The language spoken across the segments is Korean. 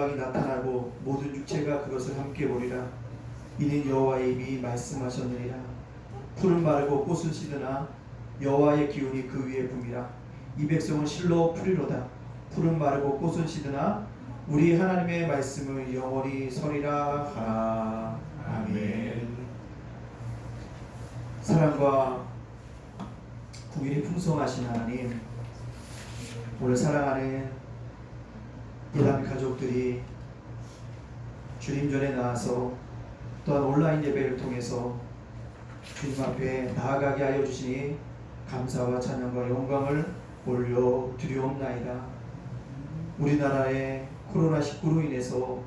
영광이 나타나고 모든 육체가 그것을 함께 보리라. 이는 여호와의 입이 말씀하셨느니라. 풀은 마르고 꽃은 시드나 여호와의 기운이 그 위에 붐이라. 이 백성은 실로 풀이로다. 풀은 마르고 꽃은 시드나 우리 하나님의 말씀은 영원히 서리라 하라. 아멘. 사랑과 국일이 풍성하신 하나님, 오늘 사랑하는 예담 가족들이 주님 전에 나와서 또한 온라인 예배를 통해서 주님 앞에 나아가게 하여 주시니 감사와 찬양과 영광을 올려드리옵나이다. 우리나라의 코로나19로 인해서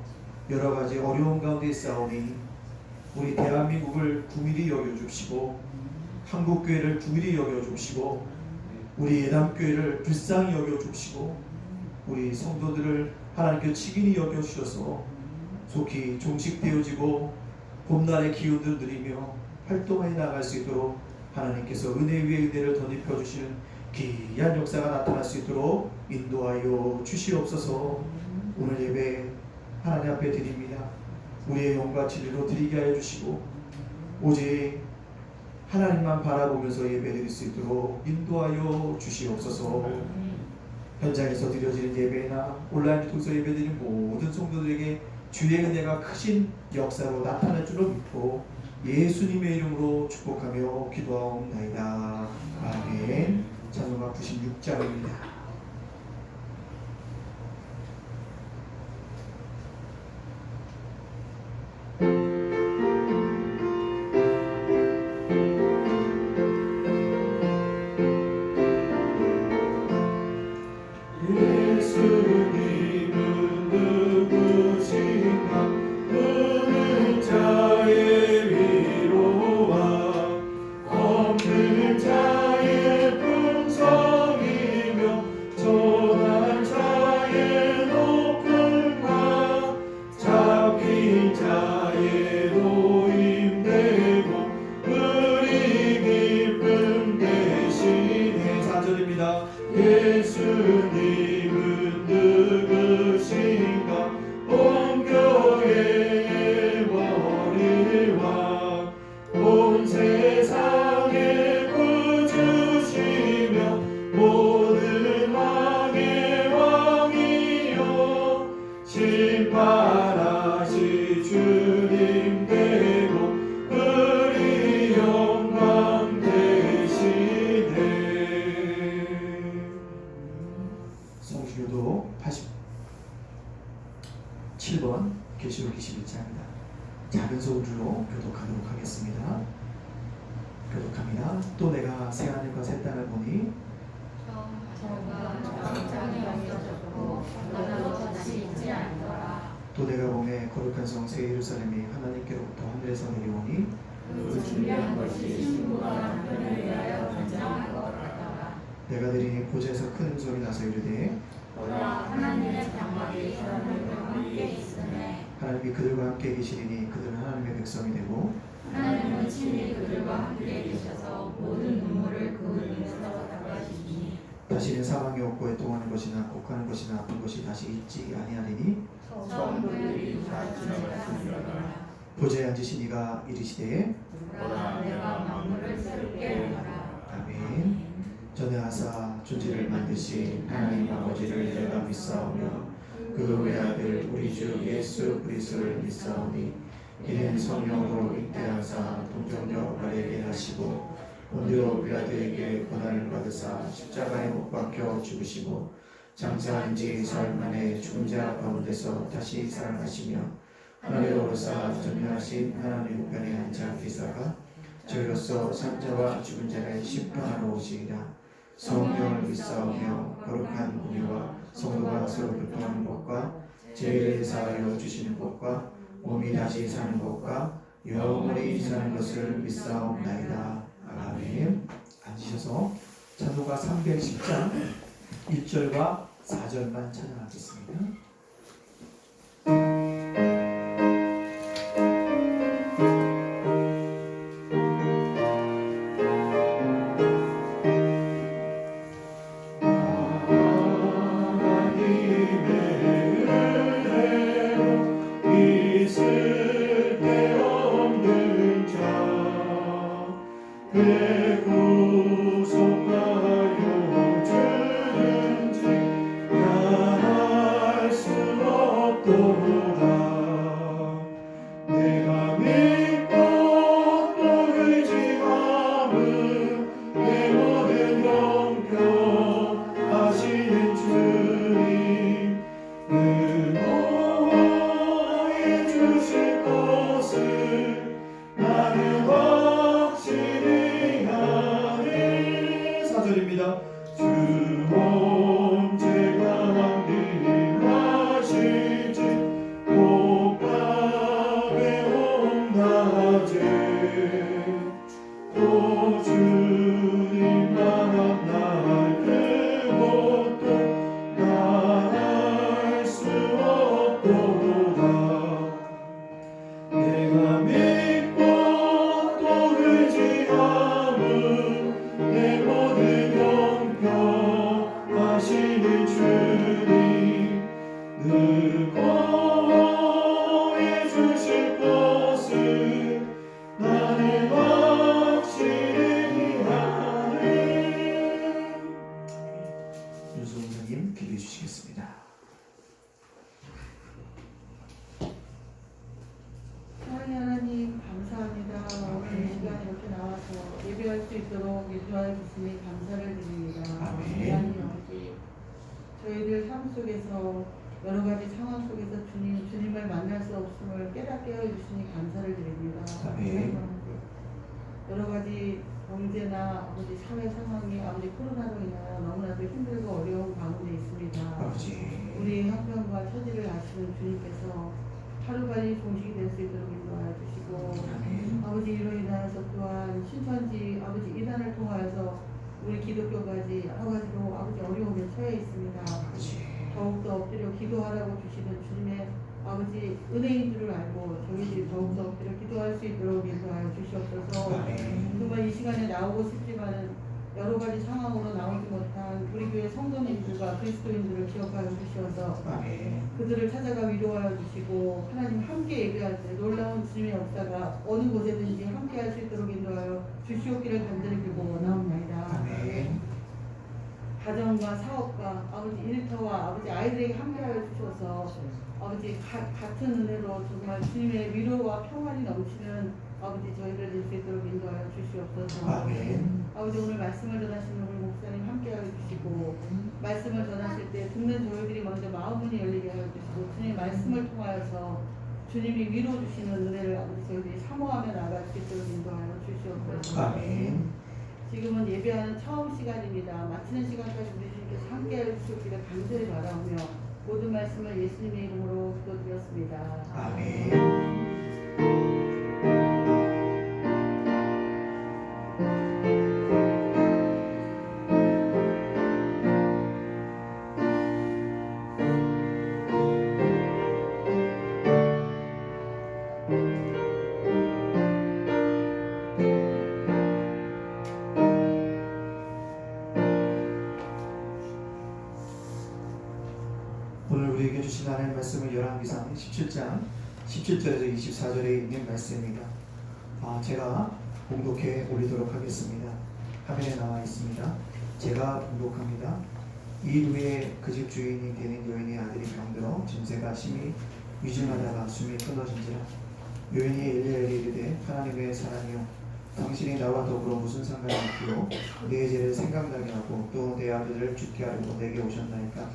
여러가지 어려운 가운데 있사오니 우리 대한민국을 구밀히 여겨주시고 한국교회를 구밀히 여겨주시고 우리 예담교회를 불쌍히 여겨주시고 우리 성도들을 하나님께 친히 여겨주셔서 속히 종식되어지고 봄날의 기운을 누리며 활동해 나갈 수 있도록 하나님께서 은혜 위에 은혜를 덧입혀 주시는 귀한 역사가 나타날 수 있도록 인도하여 주시옵소서. 오늘 예배 하나님 앞에 드립니다. 우리의 영과 진리로 드리게 하여 주시고 오직 하나님만 바라보면서 예배드릴 수 있도록 인도하여 주시옵소서. 현장에서 드려지는 예배나 온라인을 통해서 예배드리는 모든 성도들에게 주의 은혜가 크신 역사로 나타날 줄로 믿고 예수님의 이름으로 축복하며 기도하옵나이다. 아멘. 찬송가 96장입니다. 예수님은 누구신가? 온 교회의 머리와 온 세상의 구주시며 모든 왕의 왕이요 신발하시 주님 되고 우리 영광 되시네. 성수교도 87번 계시록 21장입니다. 작은 소리로 교독하도록 하겠습니다. 교독합니다. 또 내가 새 하늘과 새 땅을 보니 또 내가 몸에 거룩한 성 새 예루살렘이 하나님께로부터 하늘에서 내려오니 그 준비한 것이 신부가 남편을 위하여 단장한 것 같더라. 내가 들으니 보좌에서 큰 음성이 나서 이르되 보라, 하나님의 장막이 사람들과 함께 있으네. 하나님이 그들과 함께 계시리니 그들은 하나님의 백성이 되고 하나님은 친히 그들과 함께 계셔서 모든 눈물을 그 눈에서 닦아주시니 다시는 사망이 없고 애통하는 것이나 곡하는 것이나 아픈 것이 다시 있지 아니하리니 성도들이 다 지나갔으리라. 보좌에 앉으신 이가 이르시되 보라, 내가 만물을 새롭게 하라. 아멘. 전에 하사 존재를 만드신 하나님 아버지를 내가 믿사오며 그 외아들 우리 주 예수 그리스도를 믿사오니 이는 성령으로 잉태하사 동정녀 마리아에게 하시고 본디오 빌라도에게 고난을 받으사 십자가에 못 박혀 죽으시고 장사한 지 사흘 만에 죽은 자 가운데서 다시 살아나시며 하늘에 오르사 전능하신 하나님 우편에 앉아 계사가 저희로서 산자와 죽은 자를 심판하러 오시리라. 성령을 믿사오며 거룩한 공의와 성도가 서로 교통하는 법과 죄를 사하여 주시는 법과 몸이 다시 사는 법과 영원히 사는 것을 믿사옵나이다. 아멘. 앉으셔서 찬송가 310장 1절과 4절만 찬양하겠습니다. 하나님의 은혜 내가 믿고 또 의지함은 내 모든 형편하시는 주님 늘 보호해 주실 것을 나는 확실히 아네. 4절입니다. 주 언제가 함께하실지 복밥에 온낮에 또 주님만 만날 그것도 나갈 수 없도다. 내가 믿고 또 의지함은 내 모든 형편하시는 주님 늘 보호해 주실 것을 나는 확실히 아네. 윤수 목사님 기도해 주시겠습니다. 하나님 감사합니다. 오늘 이 시간에 이렇게 나와서 예배할 수 있도록 인도하여 주시니 감사를 드립니다. 아멘. 하나님 아버지, 저희들 삶 속에서 여러 가지 상황 속에서 주님을 만날 수 없음을 깨닫게 하여 주시니 감사를 드립니다. 아멘. 여러 가지 경제나 아버지 사회 상황이 아버지 코로나로 인하여 너무나도 힘들고 어려운 가운데 있습니다. 아버지, 우리 형편과 처지를 아시는 주님께서 하루빨리 종식이 될 수 있도록 인도하여 주시고 아멘. 아버지 이로 인하여서 또한 신천지 아버지 이단을 통하여서 우리 기독교까지 여러 가지로 아버지 어려움에 처해 있습니다. 아버지, 더욱더 엎드려 기도하라고 주시는 주님의 아버지 은혜인 줄을 알고 저희들이 더욱더 엎드려 기도할 수 있도록 인도하여 주시옵소서. 아멘. 정말 이 시간에 나오고 싶지만은 여러 가지 상황으로 나오지 못한 우리 교회 성도님들과 그리스도인들을 기억하여 주시어서 아멘. 그들을 찾아가 위로하여 주시고 하나님 함께 예배할 때 놀라운 주님의 역사가 어느 곳에든지 함께 할 수 있도록 인도하여 주시옵기를 간절히 빌고 원하옵나이다. 아멘. 가정과 사업과 아버지 일터와 아버지 아이들에게 함께하여 주셔서 아버지 같은 은혜로 정말 주님의 위로와 평안이 넘치는 아버지 저희를 될 수 있도록 인도하여 주시옵소서. 아멘. 아버지 오늘 말씀을 전하시는 우리 목사님 함께하여 주시고 말씀을 전하실 때 듣는 저희들이 먼저 마음문이 열리게 하여 주시고 주님의 말씀을 통하여서 주님이 위로 주시는 은혜를 아버지 저희들이 사모하며 나갈 수 있도록 인도하여 주시옵소서. 아멘. 지금은 예배하는 처음 시간입니다. 마치는 시간까지 우리 주님께서 함께하여 주시기를 간절히 바라오며 모든 말씀을 예수님의 이름으로 기도드렸습니다. 아멘. 오늘 우리에게 주신 하나님의 말씀은 열왕기상 17장 17절에서 24절에 있는 말씀입니다. 제가 봉독해 올리도록 하겠습니다. 화면에 나와 있습니다. 제가 봉독합니다. 이 후에 그 집 주인이 되는 여인의 아들이 병들어 증세가 심히 위중하다가 숨이 끊어진지라. 여인이 엘리야에게 이르되 하나님의 사람이여 당신이 나와 더불어 무슨 상관이 있기로 내 죄를 생각나게 하고 또 내 아들을 죽게 하려고 내게 오셨나이까.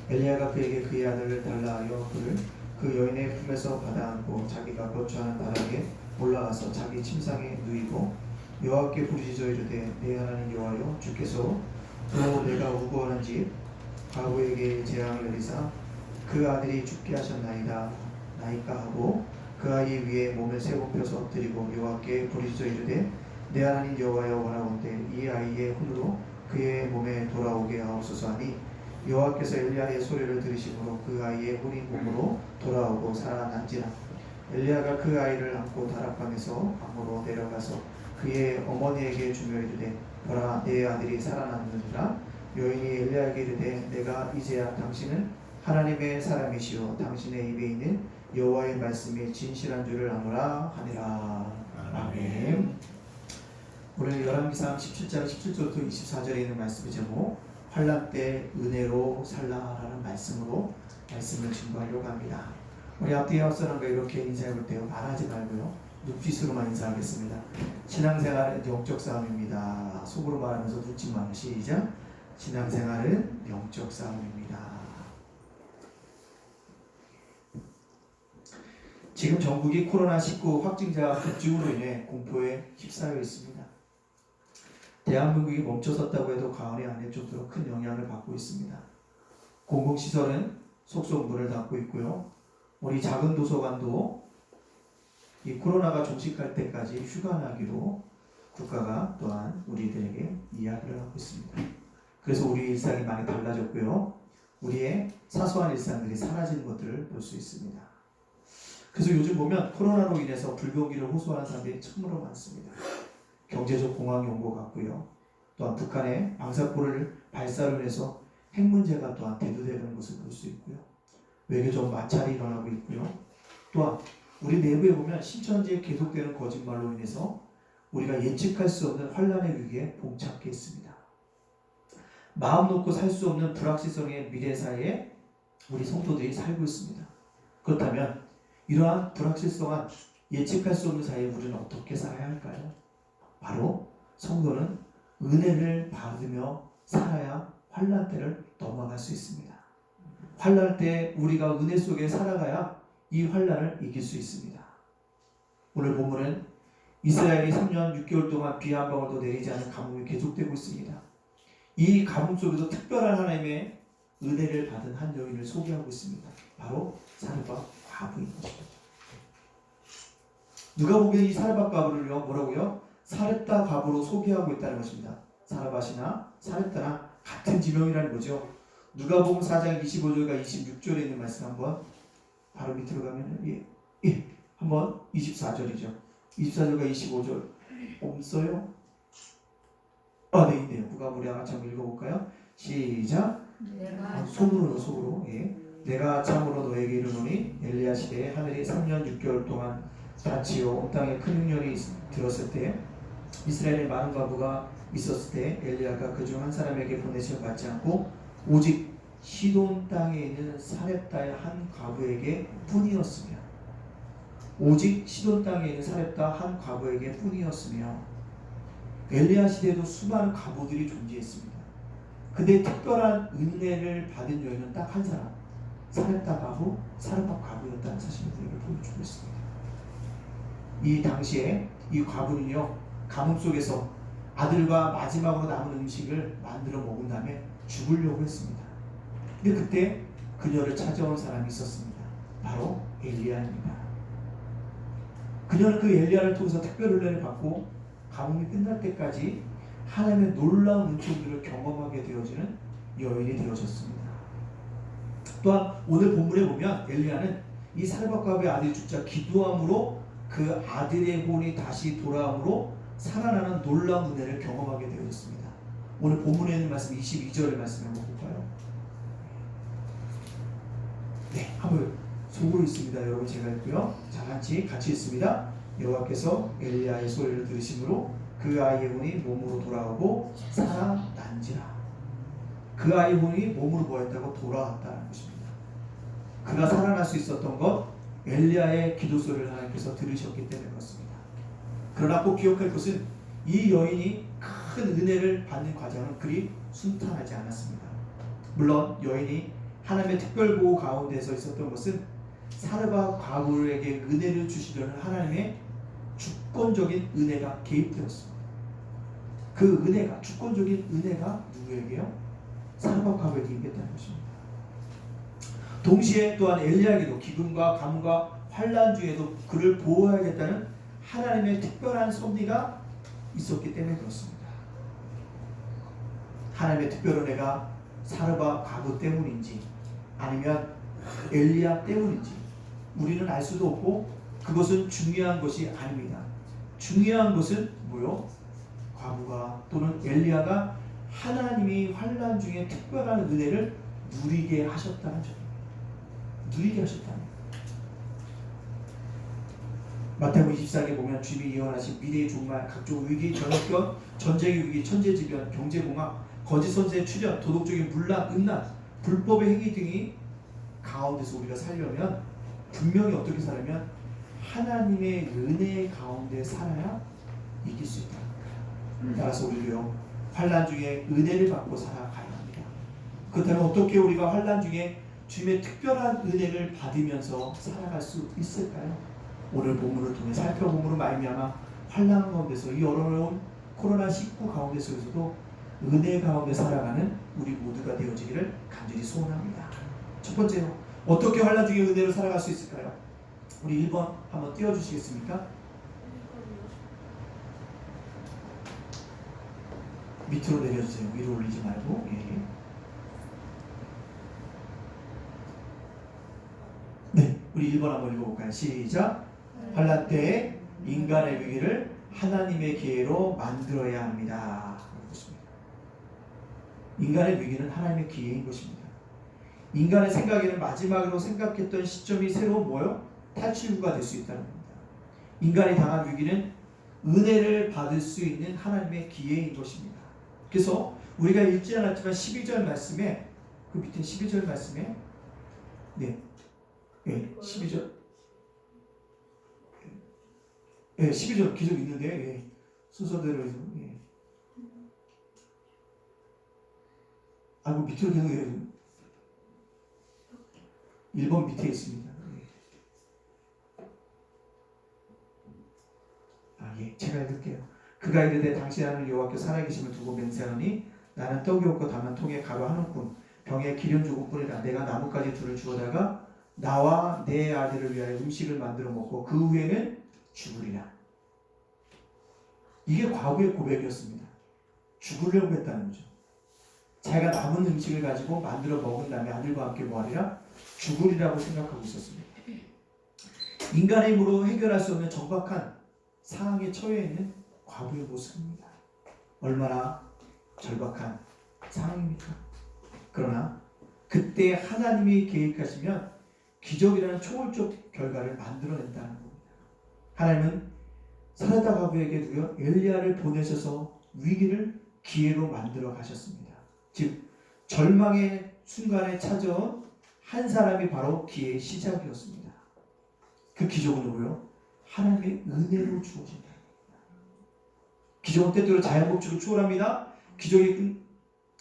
엘리야가 그에게 그의 아들을 달라 하여 그를 그 여인의 품에서 받아안고 자기가 거처하는 다락에 올라가서 자기 침상에 누이고 여호와께 부르짖어 이르되 내 하나님 여호와여 주께서 또 내가 우거하는 집 가구에게 재앙을 내리사 그 아들이 죽게 하셨나이다 나이까 하고 그 아이 위에 몸을 세고 펴서 엎드리고 여호와께 부르짖어 이르되 내 하나님 여호와여 원하건대 이 아이의 혼으로 그의 몸에 돌아오게 하옵소서 하니 여호와께서 엘리야의 소리를 들으시므로 그 아이의 혼이 몸으로 돌아오고 살아난지라. 엘리야가 그 아이를 안고 다락방에서 방으로 내려가서 그의 어머니에게 주며 이르되 보라 내 아들이 살아났느니라. 여인이 엘리야에게 이르되 내가 이제야 당신은 하나님의 사람이시오 당신의 입에 있는 여호와의 말씀이 진실한 줄을 아노라 하니라. 아멘. 오늘 열왕기상 17장 17절부터 24절에 있는 말씀의 제목 환난 때 은혜로 살라라는 말씀을 증거하려고 합니다. 우리 앞뒤에 앞서는 이렇게 인사해 볼 때요, 말하지 말고요, 눈빛으로만 인사하겠습니다. 신앙생활은 영적 싸움입니다. 속으로 말하면서 눈짓만. 시작. 신앙생활은 영적 싸움입니다. 지금 전국이 코로나19 확진자 급증으로 인해 공포에 휩싸여 있습니다. 대한민국이 멈춰섰다고 해도 과언이 아닐 정도로 큰 영향을 받고 있습니다. 공공시설은 속속 문을 닫고 있고요. 우리 작은 도서관도 이 코로나가 종식할 때까지 휴관하기로 국가가 또한 우리들에게 이야기를 하고 있습니다. 그래서 우리 일상이 많이 달라졌고요. 우리의 사소한 일상들이 사라지는 것들을 볼 수 있습니다. 그래서 요즘 보면 코로나로 인해서 불경기를 호소하는 사람들이 참으로 많습니다. 경제적 공황이 온 것 같고요. 또한 북한의 방사포를 발사로 해서 핵 문제가 또한 대두되는 것을 볼 수 있고요. 외교적 마찰이 일어나고 있고요. 또한 우리 내부에 보면 신천지에 계속되는 거짓말로 인해서 우리가 예측할 수 없는 환란의 위기에 봉착해 있습니다. 마음 놓고 살 수 없는 불확실성의 미래 사이에 우리 성도들이 살고 있습니다. 그렇다면 이러한 불확실성한 예측할 수 없는 사이에 우리는 어떻게 살아야 할까요? 바로 성도는 은혜를 받으며 살아야 환난 때를 넘어갈 수 있습니다. 환난 때 우리가 은혜 속에 살아가야 이 환난을 이길 수 있습니다. 오늘 본문은 이스라엘이 3년 6개월 동안 비 한 방울도 내리지 않은 가뭄이 계속되고 있습니다. 이 가뭄 속에서 특별한 하나님의 은혜를 받은 한 여인을 소개하고 있습니다. 바로 사르밧 과부인 것입니다. 누가 보기엔 이 사르밧 과부를요, 뭐라고요? 사렙다 과부로 소개하고 있다는 것입니다. 사르밧이나 사렙다나 같은 지명이라는 거죠. 누가복음 4장 25절과 26절에 있는 말씀 한번 바로 밑으로 가면 한번 24절이죠. 24절과 25절 없어요? 네, 있네요. 누가복음 같이 한번 읽어볼까요? 시작. 속으로 내가 참으로 너에게 이르노니 엘리야 시대에 하늘이 3년 6개월 동안 닫히어 온 땅에 큰 흉년이 들었을 때 이스라엘에 많은 과부가 있었을 때 엘리야가 그중 한 사람에게 보내심을 받지 않고 오직 시돈 땅에 있는 사렙다의 한 과부에게 뿐이었으며 오직 시돈 땅에 있는 사렙다 한 과부에게 뿐이었으며 엘리야 시대에도 수많은 과부들이 존재했습니다. 근데 특별한 은혜를 받은 여인은 딱 한 사람, 사렙다 과부, 사르밧 과부였다는 사실을 우리에게 보여주고 있습니다. 이 당시에 이 과부는요, 가뭄 속에서 아들과 마지막으로 남은 음식을 만들어 먹은 다음에 죽으려고 했습니다. 근데 그때 그녀를 찾아온 사람이 있었습니다. 바로 엘리야입니다. 그녀는 그 엘리야를 통해서 특별 은혜를 받고 가뭄이 끝날 때까지 하나님의 놀라운 은총들을 경험하게 되어지는 여인이 되어졌습니다. 또한 오늘 본문에 보면 엘리야는 이 사르밧 과부의 아들이 죽자 기도함으로 그 아들의 혼이 다시 돌아옴으로 살아나는 놀라운 은혜를 경험하게 되어졌습니다. 오늘 본문에 있는 말씀 22절의 말씀 한번 볼까요? 네, 한번 속으로 있습니다. 여러분 제가 읽고요. 자, 같이 있습니다. 여호와께서 엘리야의 소리를 들으심으로 그 아이의 혼이 몸으로 돌아오고 살아난지라. 그 아이의 혼이 몸으로 뭐했다고 돌아왔다는 것입니다. 그가 살아날 수 있었던 것 엘리야의 기도 소리를 하나님께서 들으셨기 때문에 그렇습니다. 그러나 꼭 기억할 것은 이 여인이 큰 은혜를 받는 과정은 그리 순탄하지 않았습니다. 물론 여인이 하나님의 특별 보호 가운데서 있었던 것은 사르밧 과부에게 은혜를 주시려는 하나님의 주권적인 은혜가 개입되었습니다. 그 은혜가, 주권적인 은혜가 누구에게요? 사르밧 과부에게 임했다는 것입니다. 동시에 또한 엘리야에게도 기근과 가뭄과 환난 중에도 그를 보호해야겠다는 하나님의 특별한 섭리가 있었기 때문에 그렇습니다. 하나님의 특별 은혜가 사르밧 과부 때문인지 아니면 엘리야 때문인지 우리는 알 수도 없고 그것은 중요한 것이 아닙니다. 중요한 것은 뭐요? 과부가 또는 엘리야가 하나님이 환난 중에 특별한 은혜를 누리게 하셨다는 점입니다. 누리게 하셨다는 거예요. 마태복음 24장에 보면 주님이 예언하신 미래의 종말, 각종 위기, 전염병, 전쟁의 위기, 천재지변, 경제공황, 거짓 선지의 출현, 도덕적인 문란, 음란, 불법의 행위 등이 가운데서 우리가 살려면 분명히 어떻게 살려면 하나님의 은혜 가운데 살아야 이길 수 있다. 따라서 우리도요 환난 중에 은혜를 받고 살아가야 합니다. 그렇다면 어떻게 우리가 환난 중에 주님의 특별한 은혜를 받으면서 살아갈 수 있을까요? 오늘 본문을 통해 살펴봄으로 말미암아 환난 가운데서 이 어려운 코로나19 가운데 속에서도 은혜 가운데 살아가는 우리 모두가 되어지기를 간절히 소원합니다. 첫 번째로 어떻게 환난 중에 은혜로 살아갈 수 있을까요? 우리 1번 한번 띄워주시겠습니까? 밑으로 내려주세요. 위로 올리지 말고. 예. 네, 우리 1번 한번 읽어볼까요? 시작. 환난 때에 인간의 위기를 하나님의 기회로 만들어야 합니다. 그렇습니다. 인간의 위기는 하나님의 기회인 것입니다. 인간의 생각에는 마지막으로 생각했던 시점이 새로운 뭐요? 탈출구가 될 수 있다는 겁니다. 인간이 당한 위기는 은혜를 받을 수 있는 하나님의 기회인 것입니다. 그래서 우리가 읽지 않았지만 12절 말씀에 그 밑에 12절 말씀에 네, 12절 12절 계속 있는데 순서대로 해서 그 밑으로 계속 1번 밑에 있습니다. 제가 읽을게요. 그가 이르되 당신 하는 여호와께 살아계심을 두고 맹세하니 나는 떡이 없고 다만 통에 가루 한 움큼 병에 기름 조금뿐이라. 내가 나뭇가지 둘을 주워다가 나와 내 아들을 위하여 음식을 만들어 먹고 그 후에는 죽으리라. 이게 과거의 고백이었습니다. 죽으려고 했다는 거죠. 자기가 남은 음식을 가지고 만들어 먹은 다음에 아들과 함께 뭐하리라? 죽으리라고 생각하고 있었습니다. 인간의 힘으로 해결할 수 없는 정박한 상황에 처해 있는 과거의 모습입니다. 얼마나 절박한 상황입니까? 그러나 그때 하나님이 계획하시면 기적이라는 초월적 결과를 만들어낸다는 겁니다. 하나님은 사라다 과부에게 누여 엘리야를 보내셔서 위기를 기회로 만들어 가셨습니다. 즉 절망의 순간에 찾아온 한 사람이 바로 기회의 시작이었습니다. 그 기적은 뭐예요? 하나님의 은혜로 주어진다. 기적은 때때로 자연법칙을 초월합니다.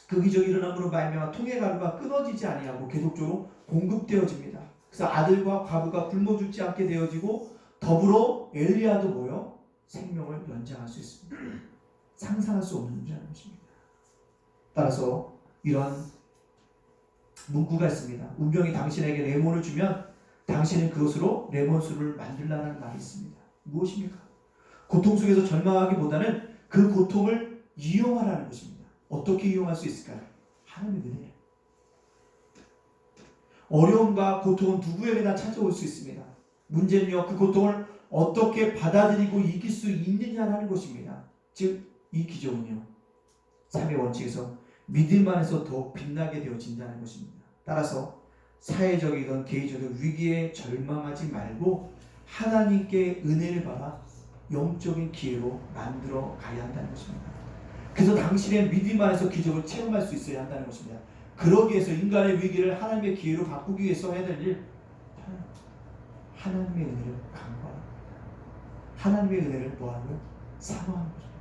그 기적이 일어남으로 말미암아 통의 가루가 끊어지지 아니하고 계속적으로 공급되어집니다. 그래서 아들과 과부가 굶어 죽지 않게 되어지고 더불어 엘리야도 뭐요? 생명을 연장할 수 있습니다. 상상할 수 없는 문제라는 것입니다. 따라서 이런 문구가 있습니다. 운명이 당신에게 레몬을 주면 당신은 그것으로 레몬수를 만들라는 말이 있습니다. 무엇입니까? 고통 속에서 절망하기보다는 그 고통을 이용하라는 것입니다. 어떻게 이용할 수 있을까요? 하나님의 은혜. 어려움과 고통은 누구에게나 찾아올 수 있습니다. 문제는요, 그 고통을 어떻게 받아들이고 이길 수 있느냐라는 것입니다. 즉, 이 기적은요, 삶의 원칙에서 믿음 안에서 더욱 빛나게 되어진다는 것입니다. 따라서 사회적이든 개인적인 위기에 절망하지 말고 하나님께 은혜를 받아 영적인 기회로 만들어 가야 한다는 것입니다. 그래서 당신의 믿음 안에서 기적을 체험할 수 있어야 한다는 것입니다. 그러기 위해서 인간의 위기를 하나님의 기회로 바꾸기 위해서 해야 될 일, 하나님의 은혜를 간구하는 겁니다. 하나님의 은혜를 뭐하고요? 사모하는 것입니다.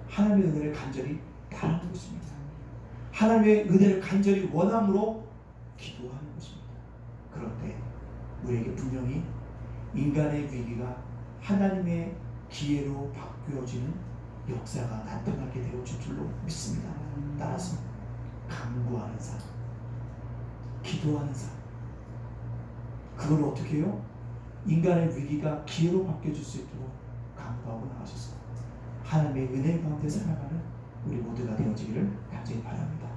하나님의 은혜를 간절히 바라는 것입니다. 하나님의 은혜를 간절히 원함으로 기도하는 것입니다. 그런데 우리에게 분명히 인간의 위기가 하나님의 기회로 바뀌어지는 역사가 나타나게 되어질 줄로 믿습니다. 따라서 간구하는 삶, 기도하는 삶, 그걸 어떻게 해요? 인간의 위기가 기회로 바뀌어질 수 있도록 간구하고 나가셔서 하나님의 은혜 가운데 살아가는 우리 모두가 되어지기를 간절히 바랍니다.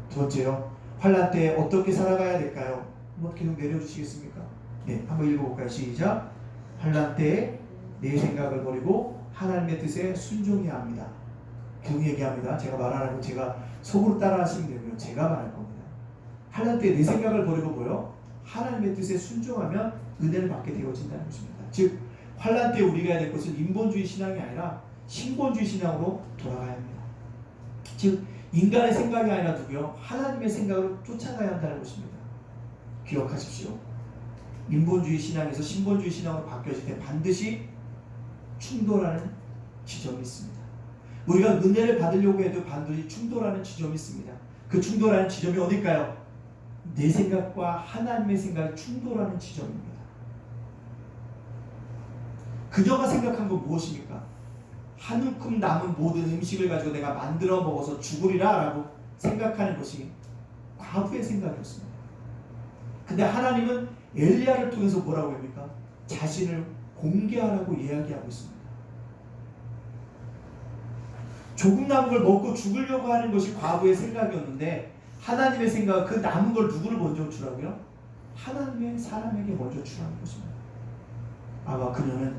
두 번째요, 환난 때 어떻게 살아가야 될까요? 한번 계속 내려주시겠습니까? 네, 한번 읽어볼까요? 시작. 환난 때에 내 생각을 버리고 하나님의 뜻에 순종해야 합니다. 계속 얘기합니다. 제가 말하는 거 제가 속으로 따라하시면 되고요. 제가 말할 겁니다. 환난 때에 내 생각을 버리고 뭐요? 하나님의 뜻에 순종하면 은혜를 받게 되어진다는 것입니다. 즉 환난 때 우리가 해야 될 것은 인본주의 신앙이 아니라 신본주의 신앙으로 돌아가야 합니다. 즉 인간의 생각이 아니라 누구요? 하나님의 생각으로 쫓아가야 한다는 것입니다. 기억하십시오. 인본주의 신앙에서 신본주의 신앙으로 바뀌어질 때 반드시 충돌하는 지점이 있습니다. 우리가 은혜를 받으려고 해도 반드시 충돌하는 지점이 있습니다. 그 충돌하는 지점이 어딜까요? 내 생각과 하나님의 생각이 충돌하는 지점입니다. 그녀가 생각한 건 무엇입니까? 한 움큼 남은 모든 음식을 가지고 내가 만들어 먹어서 죽으리라 라고 생각하는 것이 과부의 생각이었습니다. 근데 하나님은 엘리야를 통해서 뭐라고 합니까? 자신을 공개하라고 이야기하고 있습니다. 조금 남은 걸 먹고 죽으려고 하는 것이 과부의 생각이었는데 하나님의 생각은 그 남은 걸 누구를 먼저 주라고요? 하나님의 사람에게 먼저 주라는 것입니다. 아마 그녀는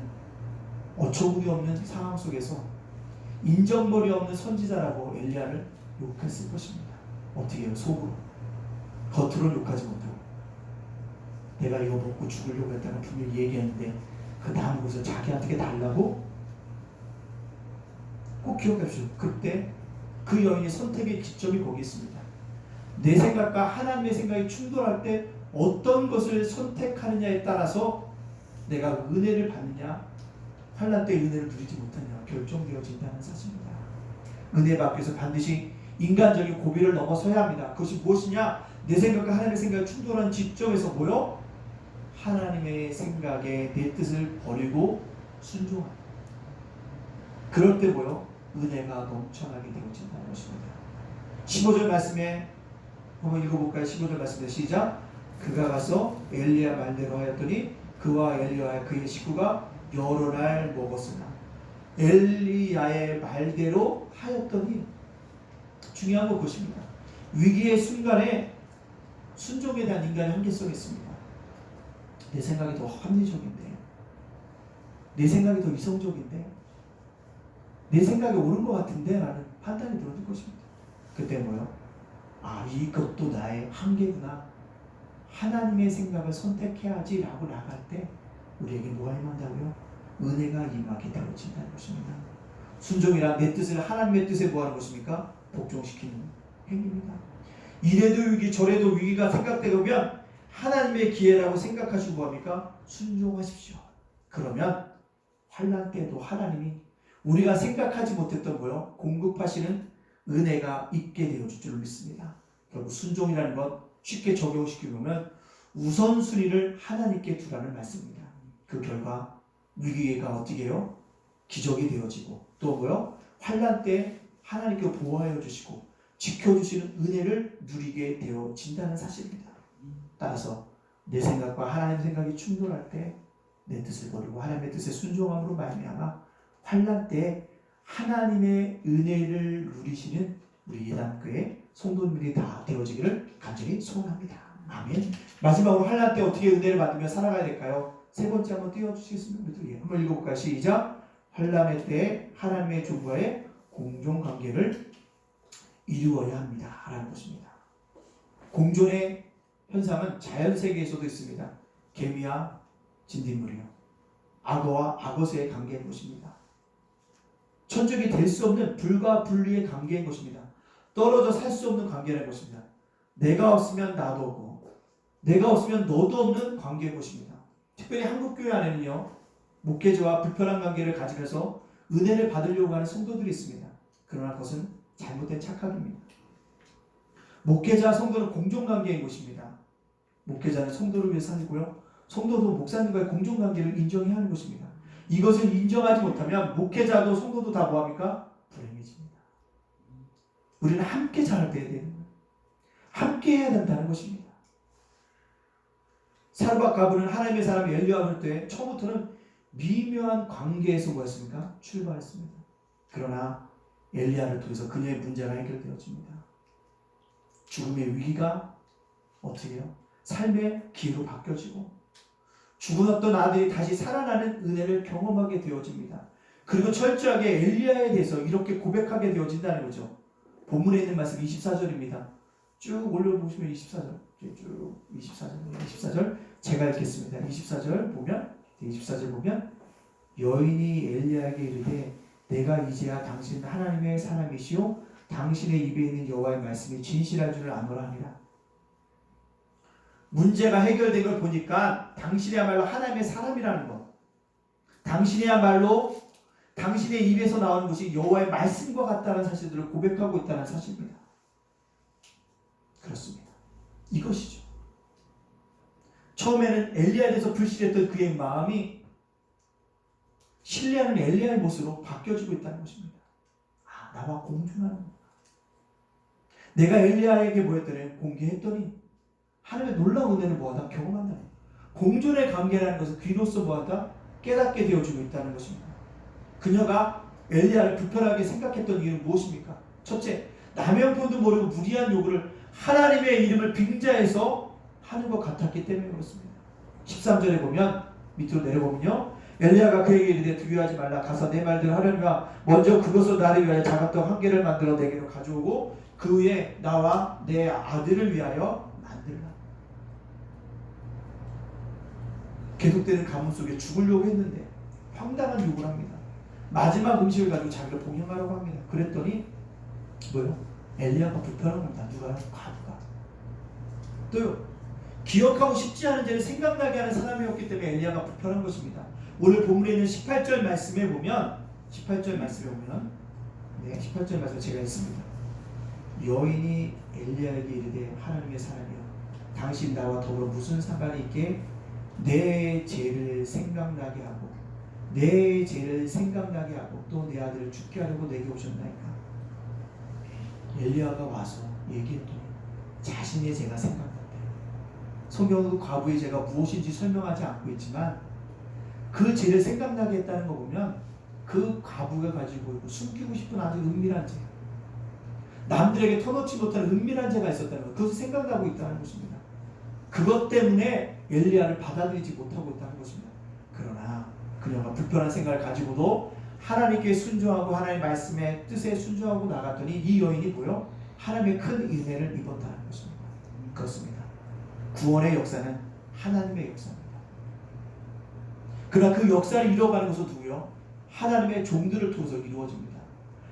어처구니 없는 상황 속에서 인정머리 없는 선지자라고 엘리야를 욕했을 것입니다. 어떻게 해요? 속으로. 겉으로는 욕하지 못하고 내가 이거 먹고 죽으려고 했다가 분명히 얘기했는데 그 남은 것을 자기한테 달라고? 꼭 기억하십시오. 그때 그 여인의 선택의 기점이 거기 있습니다. 내 생각과 하나님의 생각이 충돌할 때 어떤 것을 선택하느냐에 따라서 내가 은혜를 받느냐 환난 때 은혜를 누리지 못하냐 결정되어진다는 사실입니다. 은혜 받기 위해서 반드시 인간적인 고비를 넘어서야 합니다. 그것이 무엇이냐? 내 생각과 하나님의 생각이 충돌하는 지점에서 뭐요? 하나님의 생각에 내 뜻을 버리고 순종합니다. 그럴 때 뭐요? 은혜가 넘쳐나게 되어진다는 것입니다. 15절 말씀에 한번 읽어볼까요? 15절 말씀에 시작. 그가 가서 엘리야 말대로 하였더니 그와 엘리야와 그의 식구가 여러 날 먹었으나 엘리야의 말대로 하였더니 중요한 거 보십니다. 위기의 순간에 순종에 대한 인간의 한계성이 있습니다. 내 생각이 더 합리적인데 내 생각이 더 이성적인데 내 생각이 옳은 것 같은데 라는 판단이 들어질 것입니다. 그때 뭐요? 아, 이것도 나의 한계구나. 하나님의 생각을 선택해야지 라고 나갈 때 우리에게 뭐가 임한다고요? 은혜가 임하게 되어진다는 것입니다. 순종이란 내 뜻을 하나님의 뜻에 뭐하는 것입니까? 복종시키는 행위입니다. 이래도 위기 저래도 위기가 생각되면 하나님의 기회라고 생각하시고 뭐합니까? 순종하십시오. 그러면 환난 때도 하나님이 우리가 생각하지 못했던 거요 공급하시는 은혜가 있게 되어줄 줄 믿습니다. 결국 순종이라는 것 쉽게 적용시키면 우선순위를 하나님께 두라는 말씀입니다. 그 결과 위기가 어떻게 해요? 기적이 되어지고 또 뭐요? 환난 때 하나님께 보호하여 주시고 지켜주시는 은혜를 누리게 되어진다는 사실입니다. 따라서 내 생각과 하나님의 생각이 충돌할 때 내 뜻을 버리고 하나님의 뜻에 순종함으로 말미암아 환난 때 하나님의 은혜를 누리시는 우리 예담교회 성도님들이 다 되어지기를 간절히 소원합니다. 아멘. 마지막으로 환난 때 어떻게 은혜를 받으며 살아가야 될까요? 세 번째 한번 띄워주시겠습니까? 한번 읽어볼까요? 시작. 환난의 때 하나님의 종과의 공존관계를 이루어야 합니다. 라는 것입니다. 공존의 현상은 자연세계에서도 있습니다. 개미와 진딧물이요. 악어와 악어새의 관계인 것입니다. 천적이 될 수 없는 불과 분리의 관계인 것입니다. 떨어져 살 수 없는 관계라는 것입니다. 내가 없으면 나도 없고 내가 없으면 너도 없는 관계인 것입니다. 특별히 한국교회 안에는요. 목회자와 불편한 관계를 가지면서 은혜를 받으려고 하는 성도들이 있습니다. 그러나 그것은 잘못된 착각입니다. 목회자와 성도는 공존관계인 것입니다. 목회자는 성도를 위해 살고요. 성도도 목사님과의 공존관계를 인정해야 하는 것입니다. 이것을 인정하지 못하면 목회자도 성도도 다 뭐합니까? 불행해집니다. 우리는 함께 자랄 때 되는 거예요. 함께 해야 된다는 것입니다. 사르밧 가브는 하나님의 사람 엘리야와 볼 때 처음부터는 미묘한 관계에서 뭐였습니까? 출발했습니다. 그러나 엘리야를 통해서 그녀의 문제가 해결되어집니다. 죽음의 위기가 어떻게 해요? 삶의 기회로 바뀌어지고 죽어놨던 아들이 다시 살아나는 은혜를 경험하게 되어집니다. 그리고 철저하게 엘리야에 대해서 이렇게 고백하게 되어진다는 거죠. 본문에 있는 말씀 24절입니다. 쭉 올려보시면 24절 쭉 24절 제가 읽겠습니다. 24절 보면 여인이 엘리야에게 이르되 내가 이제야 당신 하나님의 사람이시오 당신의 입에 있는 여호와의 말씀이 진실한 줄을 아노라 하니라. 문제가 해결된 걸 보니까 당신이야말로 하나님의 사람이라는 것, 당신이야말로 당신의 입에서 나오는 것이 여호와의 말씀과 같다는 사실들을 고백하고 있다는 사실입니다. 그렇습니다. 이것이죠. 처음에는 엘리야에 대해서 불신했던 그의 마음이 신뢰하는 엘리야의 모습으로 바뀌어지고 있다는 것입니다. 아, 나와 공존하는 것. 내가 엘리야에게 뭐였더니 공개했더니 하나님의 놀라운 은혜를 뭐하다 경험한다. 공존의 관계라는 것은 귀로서 뭐하다 깨닫게 되어지고 있다는 것입니다. 그녀가 엘리야를 불편하게 생각했던 이유는 무엇입니까? 첫째, 남의 형편도 모르고 무리한 요구를 하나님의 이름을 빙자해서 하는 것 같았기 때문에 그렇습니다. 13절에 보면 밑으로 내려보면요, 엘리야가 그에게 이르되 두려워하지 말라. 가서 내 말대로 하려니와 먼저 그것을 나를 위하여 작았던 한 개를 만들어 내게로 가져오고 그 후에 나와 내 아들을 위하여 만들라. 계속되는 가뭄 속에 죽으려고 했는데 황당한 요구를 합니다. 마지막 음식을 가지고 자기를 봉양하라고 합니다. 그랬더니 뭐요? 엘리야가 불편한 겁니다. 누가요? 과부가. 또요, 기억하고 싶지 않은 죄를 생각나게 하는 사람이었기 때문에 엘리야가 불편한 것입니다. 오늘 본문에 있는 18절 말씀에 보면 18절 말씀에 제가 했습니다. 여인이 엘리야에게 이르되 하나님의 사람이여 당신 나와 더불어 무슨 상관이 있게 내 죄를 생각나게 하고 또 내 아들을 죽게 하려고 내게 오셨나이까. 엘리야가 와서 얘기했더니 자신의 죄가 생각났대요. 성경은 과부의 죄가 무엇인지 설명하지 않고 있지만 그 죄를 생각나게 했다는 거 보면 그 과부가 가지고 있고 숨기고 싶은 아주 은밀한 죄, 남들에게 터놓지 못하는 은밀한 죄가 있었다는 것, 그것이 생각나고 있다는 것입니다. 그것 때문에 엘리야를 받아들이지 못하고 있다는 것입니다. 그러나 그녀가 불편한 생각을 가지고도 하나님께 순종하고 하나님의 말씀의 뜻에 순종하고 나갔더니 이 여인이 뭐요? 하나님의 큰 은혜를 입었다는 것입니다. 그렇습니다. 구원의 역사는 하나님의 역사입니다. 그러나 그 역사를 이루어가는 것은 누구요? 하나님의 종들을 통해서 이루어집니다.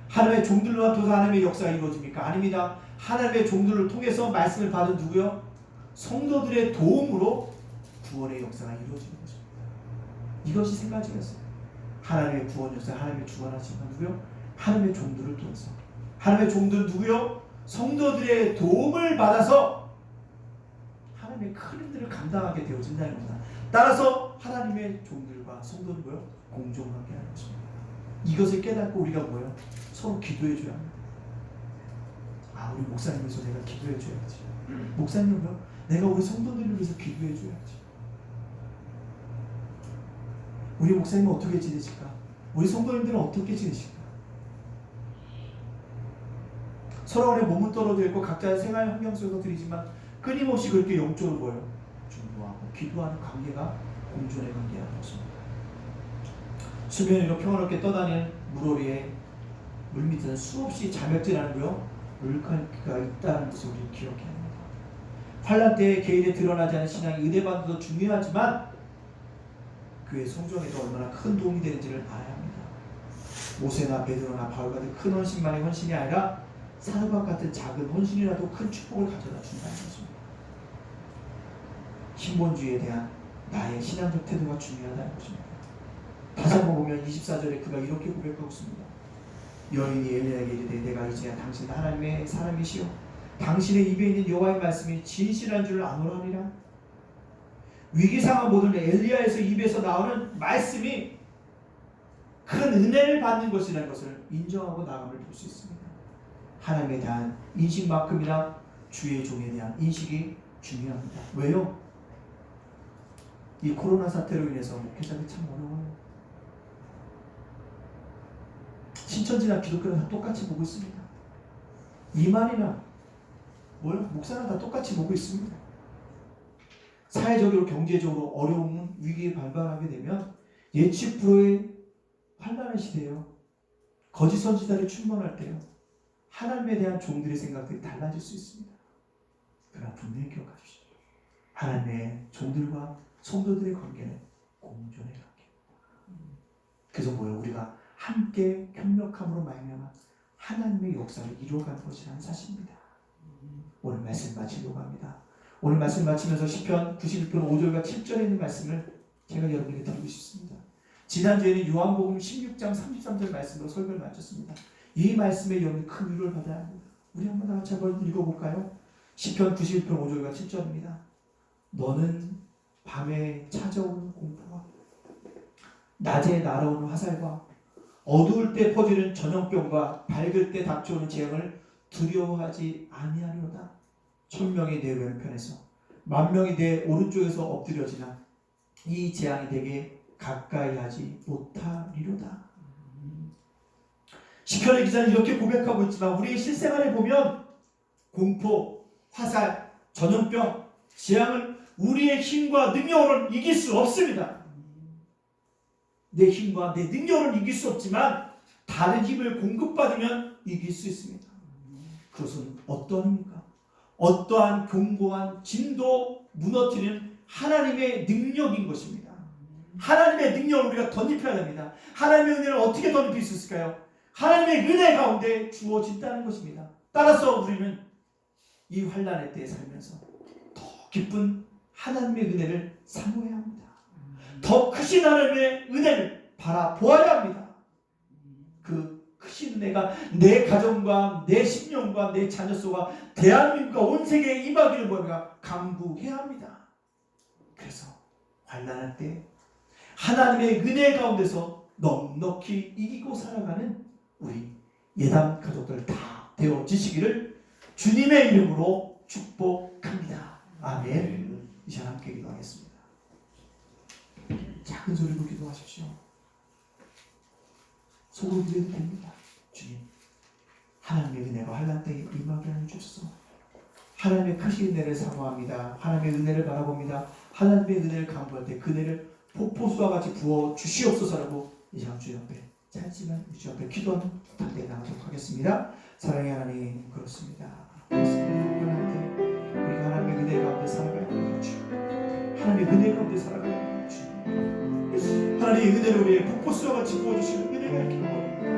하나님의 종들로 통해서 하나님의 역사가 이루어집니까? 아닙니다. 하나님의 종들을 통해서 말씀을 받은 누구요? 성도들의 도움으로 구원의 역사가 이루어지는 것입니다. 이것이 세 가지였어요. 하나님의 구원 역사, 하나님의 주관하시는 누구요? 하나님의 종들을 통해서. 하나님의 종들은 누구요? 성도들의 도움을 받아서 하나님의 큰 일들을 감당하게 되어진다는 겁니다. 따라서 하나님의 종들과 성도는 뭐요? 공존하게 하는 것입니다. 이것을 깨닫고 우리가 뭐요? 서로 기도해 줘야 합니다. 아, 우리 목사님 위해서 내가 기도해 줘야지. 목사님은요? 내가 우리 성도들을 위해서 기도해 줘야지. 우리 목사님은 어떻게 지내실까? 우리 성도님들은 어떻게 지내실까? 서로 간에 몸은 떨어져 있고 각자의 생활 환경 속에서 드리지만 끊임없이 그렇게 영적으로 뭐요? 중보하고 기도하는 관계가 공존의 관계라는 것입니다. 수면 위로 평화롭게 떠다니는 물오리에 물밑에는 수없이 자멸질하는 거요? 물가가 있다는 것을 우리 기억해야 합니다. 환난 때에 개인에 드러나지 않은 신앙이 은혜받는 도 중요하지만 그의 성정에도 얼마나 큰 도움이 되는지를 알아야 합니다. 모세나 베드로나 바울 같은 큰 헌신만의 헌신이 아니라 사르밧 같은 작은 헌신이라도 큰 축복을 가져다 준다는 것입니다. 신본주의에 대한 나의 신앙적 태도가 중요하다는 것입니다. 다시 한번 보면 24절에 그가 이렇게 고백하고 있습니다. 여인이 엘리야에게 이르되 내가 이제야 당신 하나님의 사람이시오 당신의 입에 있는 여호와의 말씀이 진실한 줄을 아노라니라. 위기상황 모든 엘리야에서 입에서 나오는 말씀이 큰 은혜를 받는 것이라는 것을 인정하고 나감을 볼 수 있습니다. 하나님에 대한 인식만큼이나 주의 종에 대한 인식이 중요합니다. 왜요? 이 코로나 사태로 인해서 목회자들이 참 어려워요. 신천지나 기독교는 다 똑같이 보고 있습니다. 이만이나 목사는 다 똑같이 보고 있습니다. 사회적으로 경제적으로 어려운 위기에 발발하게 되면 예측 불허의 환난의 시대예요. 거짓 선지자를 충만할 때요. 하나님에 대한 종들의 생각들이 달라질 수 있습니다. 그러나 분명히 기억하십시오. 하나님의 종들과 성도들의 관계는 공존의 관계입니다. 그래서 우리가 함께 협력함으로 말미암아 하나님의 역사를 이루어가는 것이라는 사실입니다. 오늘 말씀 마치려고 합니다. 오늘 말씀 마치면서 시편 91편 5절과 7절에 있는 말씀을 제가 여러분에게 드리고 싶습니다. 지난주에는 요한복음 16장 33절 말씀으로 설교를 마쳤습니다. 이 말씀에 여러분 큰 위로를 받아야 합니다. 우리 한번 다 같이 한번 읽어볼까요? 시편 91편 5절과 7절입니다. 너는 밤에 찾아오는 공포와 낮에 날아오는 화살과 어두울 때 퍼지는 전염병과 밝을 때 닥쳐오는 재앙을 두려워하지 아니하리로다. 1000명이 내 왼편에서 10,000명이 내 오른쪽에서 엎드려지나 이 재앙이 내게 가까이 하지 못하리로다. 시편의 기자는 이렇게 고백하고 있지만 우리의 실생활에 보면 공포, 화살, 전염병, 재앙을 우리의 힘과 능력으로는 이길 수 없습니다. 내 힘과 내 능력으로는 이길 수 없지만 다른 힘을 공급받으면 이길 수 있습니다. 그것은 어떤 힘입니까? 어떠한 견고한 진도 무너뜨리는 하나님의 능력인 것입니다. 하나님의 능력을 우리가 덧입혀야 됩니다. 하나님의 은혜를 어떻게 덧입힐 수 있을까요? 하나님의 은혜 가운데 주어진다는 것입니다. 따라서 우리는 이 환난의 때에 살면서 더 깊은 하나님의 은혜를 사모해야 합니다. 더 크신 하나님의 은혜를 바라보아야 합니다. 그 크신 은혜가 내 가정과 내 심령과 내 자녀 속과 대한민국과 온 세계에 임하기를 우리가 간구해야 합니다. 그래서 환난할 때 하나님의 은혜 가운데서 넉넉히 이기고 살아가는 우리 예담 가족들 다 되어지시기를 주님의 이름으로 축복합니다. 아멘. 이 시간 함께 기도하겠습니다. 작은 소리로 기도하십시오. 속으로 기도해도 됩니다. 주님, 하나님의 은혜가 환난 때에 임하게 하여 주소서. 하나님의 크신 은혜를 사모합니다. 하나님의 은혜를 바라봅니다. 하나님의 은혜를 간구할 때 그 은혜를 폭포수와 같이 부어 주시옵소서라고 이 시간 주 옆에 짧지만 주 옆에 기도하는 단대에 나가도록 하겠습니다. 사랑의 하나님, 그렇습니다. 우리가 하나님의 은혜 가운데 살아가야 합니다. 하나님의 은혜 가운데 살아가야 합니다. 하나님의 은혜를 우리의 폭포수와 같이 부어주시는 은혜가 있기를 원합니다.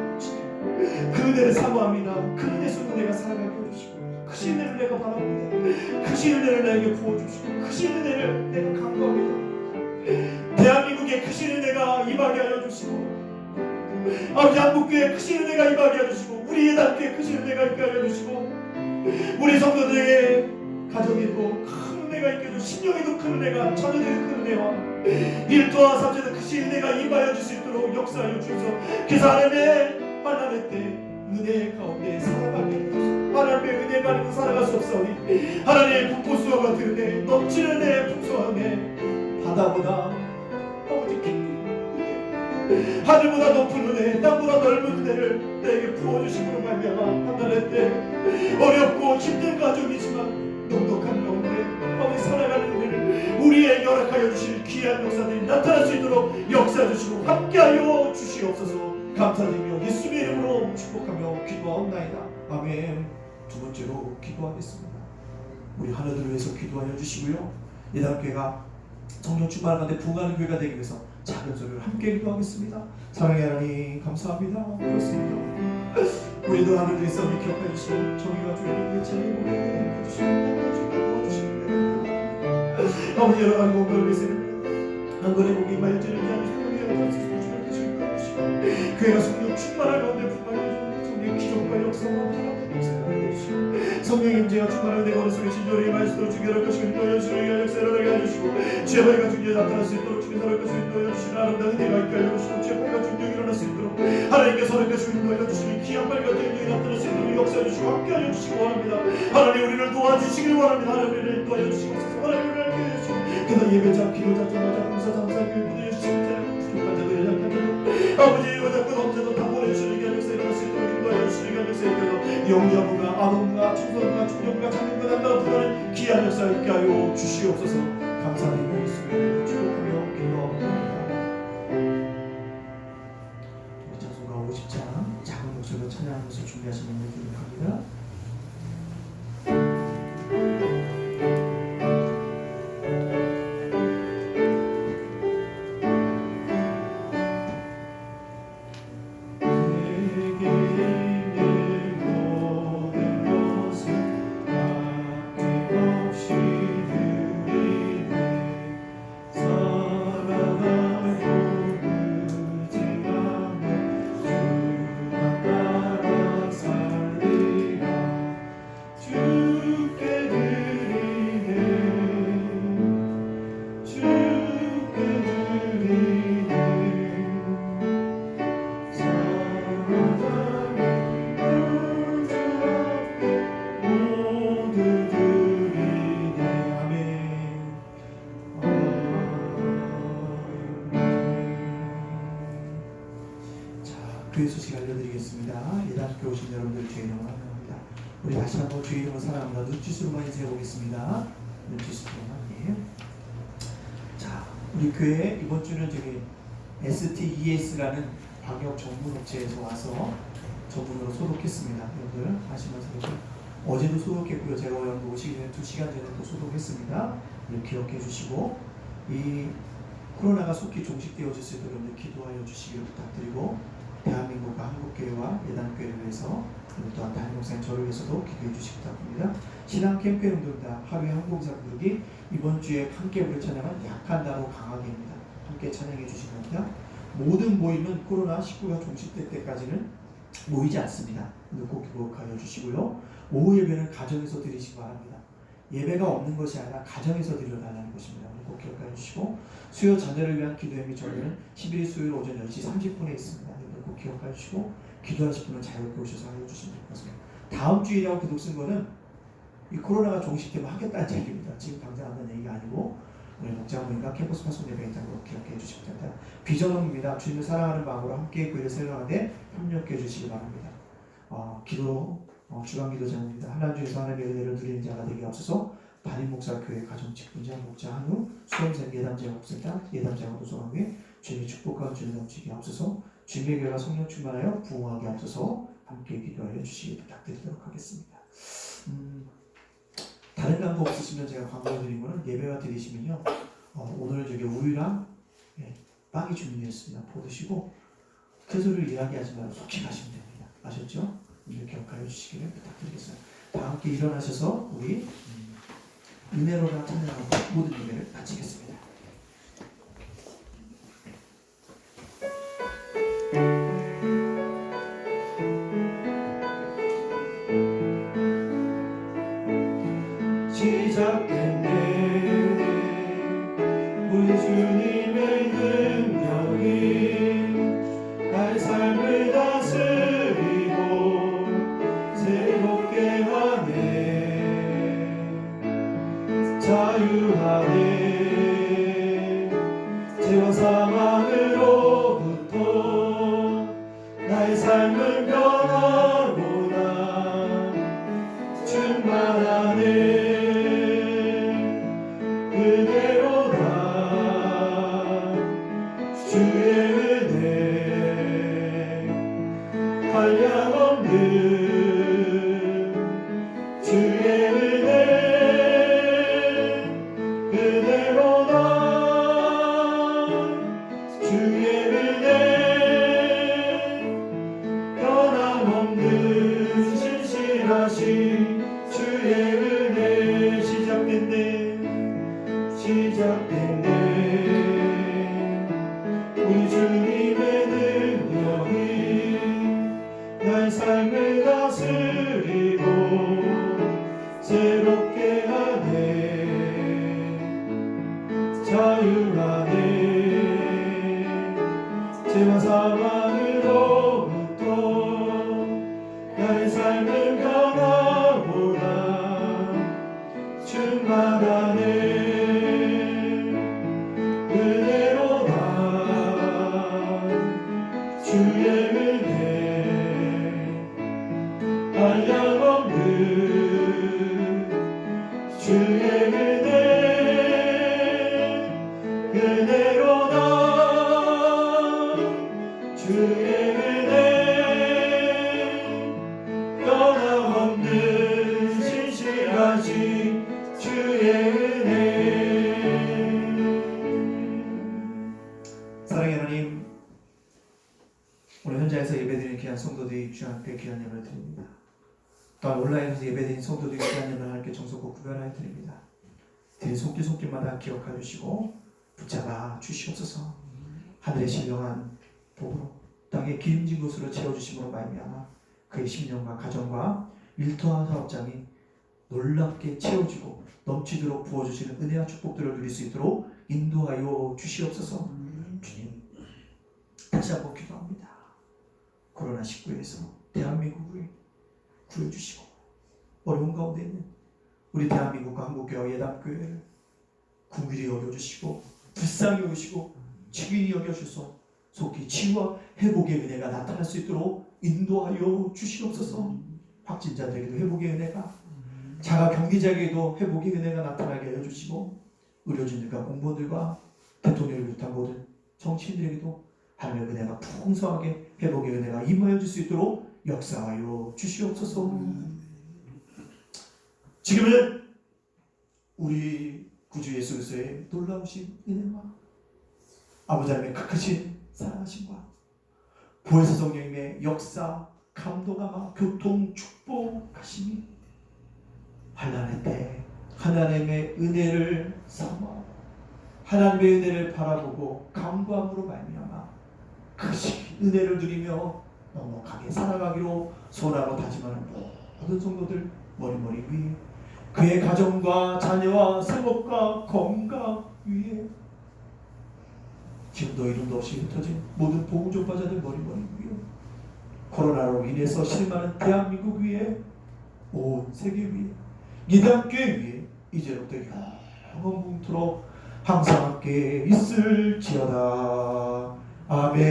그 은혜를 사모합니다. 그 은혜 속에 내가 살아가게 해주시고 크신 은혜를 내가 바라봅니다. 크신 은혜를 나에게 부어주시고 크신 은혜를 내가 간구합니다. 대한민국에 크신 은혜가 임하게 하여 주시고 아버지 한국교회 크신 은혜가 임하게 하여 주시고 우리 예단교회 크신 은혜가 임하게 하여 주시고 우리 성도들에게 가정에도 큰 은혜가 있게 해주시고 신령에도 큰 은혜가 자녀에도 큰 은혜와 일터와 삼재도 크신 은혜가 임하여 줄 수 있도록 역사하여 주셔서 그래서 하나님의 환난의 때 은혜 가운데 살아가게 해주소서. 하나님의 은혜 가지고 살아갈 수 없사오니 하나님의 폭포수와 같은 은혜 넘치는 은혜 풍성한 은혜 바다보다 아버지 깊은 은혜 하늘보다 높은 은혜 땅보다 넓은 은혜를 내게 부어주심으로 말미암아 환난의 때 어렵고 힘든 가정이지만 넉넉한 가운데 아버지 살아가는 은혜를 우리에게 허락하여 주실 귀한 역사들이 나타날 수 있도록 역사해 주시고 함께하여 주시옵소서. 감사드리며 예수의 이름으로 축복하며 기도하옵나이다. 아멘. 두 번째로 기도하겠습니다. 우리 하나님을 위해서 기도하여 주시고요. 예단교회가 성령 충만한 가운데 부흥하는 교회가 되기 위해서 작은 소리로 함께 기도하겠습니다. 사랑의 하나님 감사합니다. 그렇습니다. 우리도 하늘의 싸움을 기억하여 주시고 정의와 주의를 제일 오래 해주시고 아버지 여러 가지 공부를 위해서는 한 번에 보기 임하여 주는 자를 교회가 성령 충만한 가운데 부흥하여 성령 기적과 역사와 바라보는 역사를 해주시고 성령의 임재가 충만한 내 머릿속에 진정을 임하여 주도록 주기를 것이고 인도하여 주시는 역사를 하게 해주시고 죄바위가 중에 나타날 수 있도록 주기를 것이고 인도하여 주시는 아름다운 은혜가 있게 하여 주시고 죄바위가 중에 일어날 수 있도록 하나님께서 선하시고 인도하여 주시는 귀한 발과 능력이 나타날 수 있도록 역사해 주시고 함께하여 주시기 원합니다. 하나님 우리를 도와주시길 원합니다. 하나님 우리를 인도하여 주시옵소서. 하나님 우리를 함께해 주시고 그래서 예배자, 기도자, 전도자, 봉사, 장사, 교회 주시옵소서. 아버지 여자껏 언제도 다 보내주시는 게 아니라 일어날 수 있도록 인도하여 주시는 게 아니라 영자부가 아동과 청소년과 청년과 장년과 남자가 부하는 귀한 역사 있게 하여 주시옵소서. 감사드리고 있습니다. 축복하며 기도합니다. 우리 찬송가 50장 작은 목소리로 찬양하면서 준비하시는 분들 갑니다. 내게 교회 소식 알려드리겠습니다. 예단교회 오신 여러분들 주의 이름으로 환영합니다. 우리 다시 한번 주의 이름으로 사랑합니다. 눈짓으로만 인사해보겠습니다. 눈짓으로만. 예. 자, 우리 교회 이번 주는 저기 STES라는 방역 전문 업체에서 와서 전문으로 소독했습니다. 여러분들 아시면서 어제도 소독했고요. 제가 여러분 오시기 전에 2시간 전에 또 소독했습니다. 기억해 주시고 이 코로나가 속히 종식되어질 수 있도록 여러분들 기도하여 주시기를 부탁드리고 대한민국과 한국교회와 예단교회를 위해서 또한 담임 목사님 저를 위해서도 기도해 주시기 부탁드립니다. 신앙 캠페인 운동입니다. 하루에 한 곡이상 부르기 이번 주에 함께 부를 찬양은 약한 나로 강하게입니다. 함께 찬양해 주시기 바랍니다. 모든 모임은 코로나19가 종식될 때까지는 모이지 않습니다. 꼭 기억하여 주시고요. 오후 예배는 가정에서 드리시기 바랍니다. 예배가 없는 것이 아니라 가정에서 드려달라는 것입니다. 꼭 기억하여 주시고 수요 자녀를 위한 기도회 및 전례는 11일 수요일 오전 10시 30분에 있습니다. 꼭 기억하여 주시고 기도하실 분은 자유롭게 오셔서 하여 주시면 될 것 같습니다. 다음 주일이라고 계속 쓴 거는 이 코로나가 종식되면 하겠다는 얘기입니다. 지금 당장 한다는 얘기가 아니고 우리 목장부인과 캠퍼스 파송 예배 행장으로 기억해 주시기 바랍니다. 비전홈입니다. 주님을 사랑하는 마음으로 함께 교회를 세워가는데 협력해 주시기 바랍니다. 주간기도 제목입니다. 하나님 중에서 하나님의 은혜를 누리는 자가 되게 앞서서 담임 목사 교회 가정 직분자 목자 한우 수험생 예담자 목센터 예담자 도서관에 주님의 축복과 주님 넘치게 앞서서 주님의 교회가 성령 충만하여 부흥하게 앞서서 함께 기도하여 주시기 부탁드리도록 하겠습니다. 다른 광고 없으시면 제가 광고해드린 거는 예배와 드리시면요 오늘 저기 우유랑 빵이 준비되었습니다. 보드시고 큰 소리를 이야기하지 말고 속히 가시면 됩니다. 아셨죠? 이렇게 기억하여 주시기를 부탁드리겠습니다. 다 함께 일어나셔서 우리 은혜로나 찬양하고 모든 예배를 마치겠습니다. 시작됐네 우리 주님의 능력이 날 삶을 다스리고 새롭게 하네 자유하네 죄와 사망으로부터 나의 삶은 변화구나 충만하네 은혜로다 주의 은혜 한량없는 주의 은혜 은혜로다 주의 은혜 변함없는 신실하신 주의 은혜 시작됐네 시작됐네 우리 주님의 능력이 날 삶을 다스리고 새롭게 하네 자유하네 죄와 사망으로부터 나의 삶을 변화보다 충만하네 은혜로다 주의 은혜 한량없는 주의 은혜 은혜로다 주의 은혜 변함없는 신실하신 주의 은혜 사랑의 하나님 오늘 현장에서 예배드리는 귀한 성도들이 주 앞에 귀한 예배를 드립니다. 또한 온라인에서 예배드리는 성도들이 귀한 예배를 하나님께 정성껏 구별하여 드립니다. 드린 손길마다 기억하여 주시고 붙잡아 주시옵소서. 하늘의 신령한 복으로 땅의 기름진 곳으로 채워주심으로 말미암아 그의 심령과 가정과 일터와 사업장이 놀랍게 채워지고 넘치도록 부어주시는 은혜와 축복들을 누릴 수 있도록 인도하여 주시옵소서. 주님 다시 한번 기도합니다. 코로나19에서 대한민국을 구해주시고 어려운 가운데 있는 우리 대한민국과 한국교회와 예담교회를 긍휼히 여겨주시고 불쌍히 여기시고 책임이 여겨주소 속히 치유와 회복의 은혜가 나타날 수 있도록 인도하여 주시옵소서. 확진자들에게도 회복의 은혜가, 자가 격리자에게도 회복의 은혜가 나타나게 하여 주시고, 의료진들과 공무원들과 대통령을 비롯한 모든 정치인들에게도 하나님의 은혜가 풍성하게 회복의 은혜가 임하여 줄 수 있도록 역사하여 주시옵소서. 지금은 우리 구주 예수 그리스도의 놀라우신 은혜와 아버지 하나님의 크신 사랑하심과 보혜사 성령님의 역사, 감동하마, 교통, 축복하심이 환난의 때 하나님의 은혜를 삼아 하나님의 은혜를 바라보고 간구함으로 말미암아 크신 은혜를 누리며 넉넉하게 살아가기로 소원하고 다짐하는 모든 성도들 머리머리 위에, 그의 가정과 자녀와 생업과 건강 위에, 지금도 이름도 없이 흩어진 모든 보호종파자들 머리머리 위에, 코로나로 인해서 실망하는 대한민국 위에, 온 세계 위에, 이단교회 위에 이제부터 영원 뭉토록 항상 함께 있을지어다. 아멘.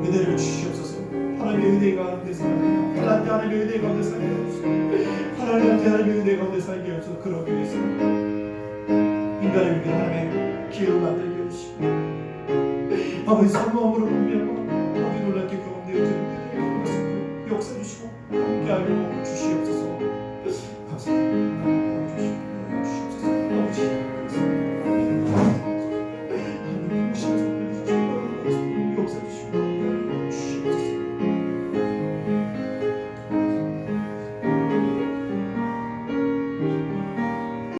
은혜를 주시옵소서. 하나님의 은혜 가운데 살게, 하나님의 은혜 가운데 살게 하옵소서. 하나님의 은혜 가운데 살게 하옵소서. 그러기 위해서 인간의 위기를 하나님의 기회로 만들게 해주시고, 아버지 사모함으로